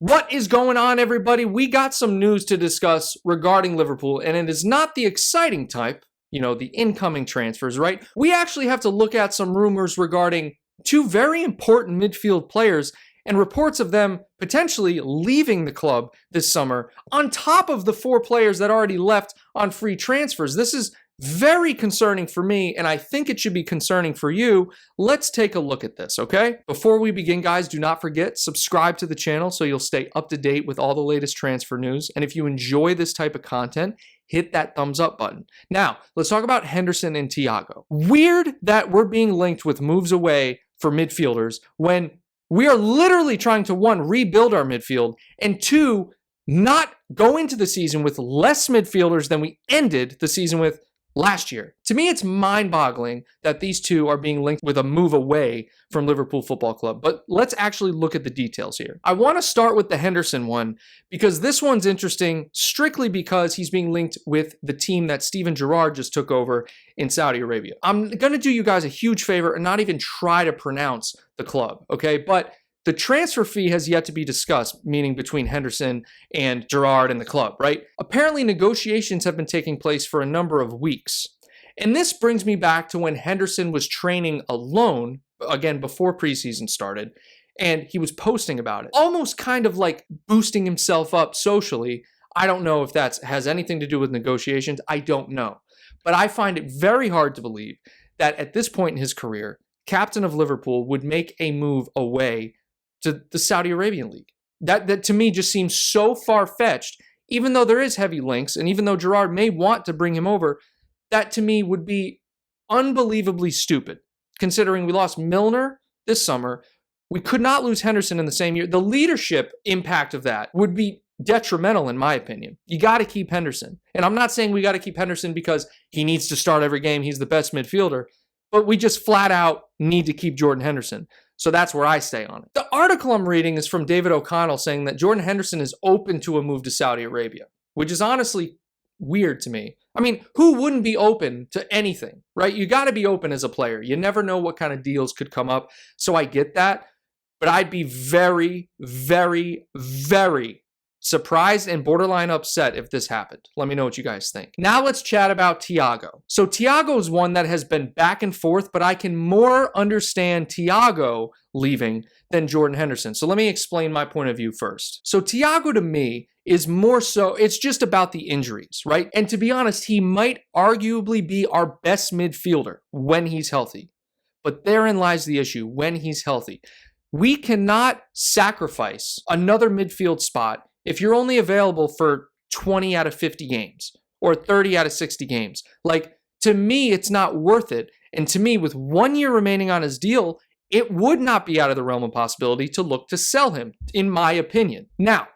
What is going on, everybody? We got some news to discuss regarding Liverpool, and it is not the exciting type, the incoming transfers, right? We actually have to look at some rumors regarding two very important midfield players and reports of them potentially leaving the club this summer, on top of the 4 players that already left on free transfers. This is very concerning for me, and I think it should be concerning for you. Let's take a look at this, okay? Before we begin, guys, do not forget, subscribe to the channel so you'll stay up to date with all the latest transfer news. And if you enjoy this type of content, hit that thumbs up button. Now, let's talk about Henderson and Thiago. Weird that we're being linked with moves away for midfielders when we are literally trying to, 1, rebuild our midfield, and 2, not go into the season with less midfielders than we ended the season with last year. To me, it's mind-boggling that these two are being linked with a move away from Liverpool Football Club. But let's actually look at the details here. I want to start with the Henderson one because this one's interesting strictly because he's being linked with the team that Steven Gerrard just took over in Saudi Arabia. I'm going to do you guys a huge favor and not even try to pronounce the club, okay? But the transfer fee has yet to be discussed, meaning between Henderson and Gerrard and the club, right? Apparently, negotiations have been taking place for a number of weeks. And this brings me back to when Henderson was training alone, again, before preseason started, and he was posting about it, almost kind of like boosting himself up socially. I don't know if that has anything to do with negotiations. I don't know. But I find it very hard to believe that at this point in his career, captain of Liverpool would make a move away to the Saudi Arabian League. That to me just seems so far-fetched, even though there is heavy links, and even though Gerrard may want to bring him over, that to me would be unbelievably stupid, considering we lost Milner this summer. We could not lose Henderson in the same year. The leadership impact of that would be detrimental, in my opinion. You got to keep Henderson. And I'm not saying we got to keep Henderson because he needs to start every game, he's the best midfielder, but we just flat out need to keep Jordan Henderson. So that's where I stay on it. The article I'm reading is from David O'Connell saying that Jordan Henderson is open to a move to Saudi Arabia, which is honestly weird to me. I mean, who wouldn't be open to anything, right? You got to be open as a player. You never know what kind of deals could come up. So I get that, but I'd be very, very, very surprised and borderline upset if this happened. Let me know what you guys think. Now let's chat about Thiago. So Thiago is one that has been back and forth, but I can more understand Thiago leaving than Jordan Henderson. So let me explain my point of view first. So Thiago to me is more so, it's just about the injuries, right? And to be honest, he might arguably be our best midfielder when he's healthy. But therein lies the issue, when he's healthy. We cannot sacrifice another midfield spot if you're only available for 20 out of 50 games or 30 out of 60 games. Like, to me, it's not worth it. And to me, with 1 year remaining on his deal, it would not be out of the realm of possibility to look to sell him, in my opinion. Now,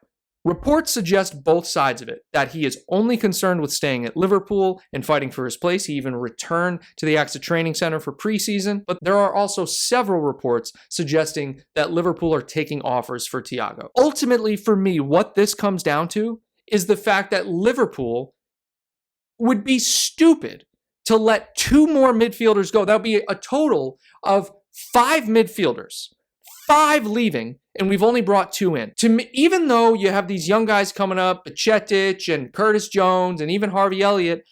reports suggest both sides of it, that he is only concerned with staying at Liverpool and fighting for his place. He even returned to the AXA Training Center for preseason. But there are also several reports suggesting that Liverpool are taking offers for Thiago. Ultimately, for me, what this comes down to is the fact that Liverpool would be stupid to let 2 more midfielders go. That would be a total of 5 midfielders. 5 leaving, and we've only brought 2 in. To me, even though you have these young guys coming up, Bacetic and Curtis Jones and even Harvey Elliott,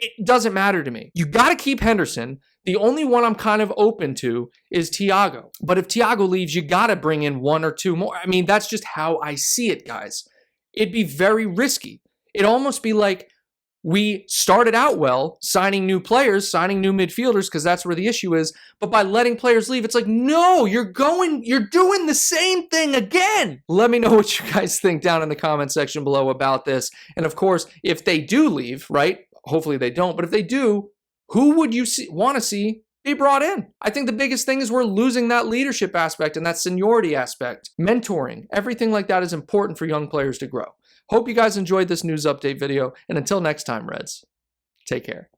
it doesn't matter to me. You got to keep Henderson. The only one I'm kind of open to is Thiago. But if Thiago leaves, you got to bring in 1 or 2 more. I mean, that's just how I see it, guys. It'd be very risky. It'd almost be like we started out well, signing new players, signing new midfielders, because that's where the issue is. But by letting players leave, it's like, no, you're doing the same thing again. Let me know what you guys think down in the comment section below about this. And of course, if they do leave, right? Hopefully they don't. But if they do, who would you want to see be brought in? I think the biggest thing is we're losing that leadership aspect and that seniority aspect. Mentoring, everything like that is important for young players to grow. Hope you guys enjoyed this news update video, and until next time, Reds, take care.